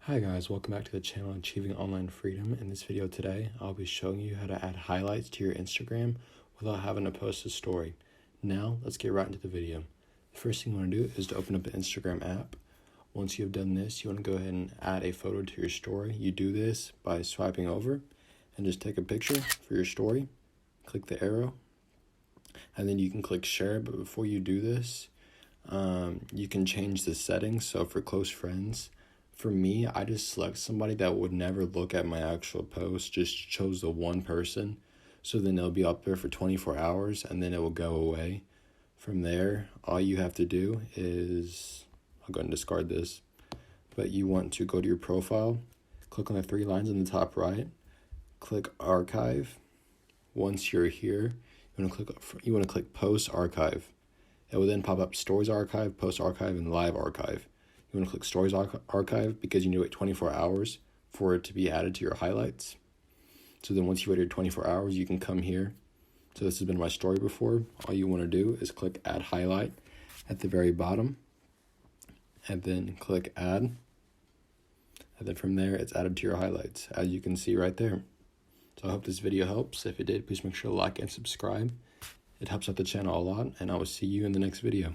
Hi guys, welcome back to the channel Achieving Online Freedom. In this video today, I'll be showing you how to add highlights to your Instagram without having to post a story. Now, let's get right into the video. The first thing you want to do is to open up the Instagram app. Once you have done this, you want to go ahead and add a photo to your story. You do this by swiping over and just take a picture for your story. Click the arrow, and then you can click share. But before you do this, you can change the settings. So for close friends, for me, I just select somebody that would never look at my actual post, just chose the one person. So then it'll be up there for 24 hours and then it will go away. From there, all you have to do is, I'll go ahead and discard this, but you want to go to your profile, click on the three lines in the top right, click archive. Once you're here, you want to click post archive. It will then pop up stories archive, post archive, and live archive. You want to click Stories Archive because you need to wait 24 hours for it to be added to your highlights. So then once you wait your 24 hours, you can come here. So this has been my story before. All you want to do is click Add Highlight at the very bottom. And then click Add. And then from there, it's added to your highlights, as you can see right there. So I hope this video helps. If it did, please make sure to like and subscribe. It helps out the channel a lot, and I will see you in the next video.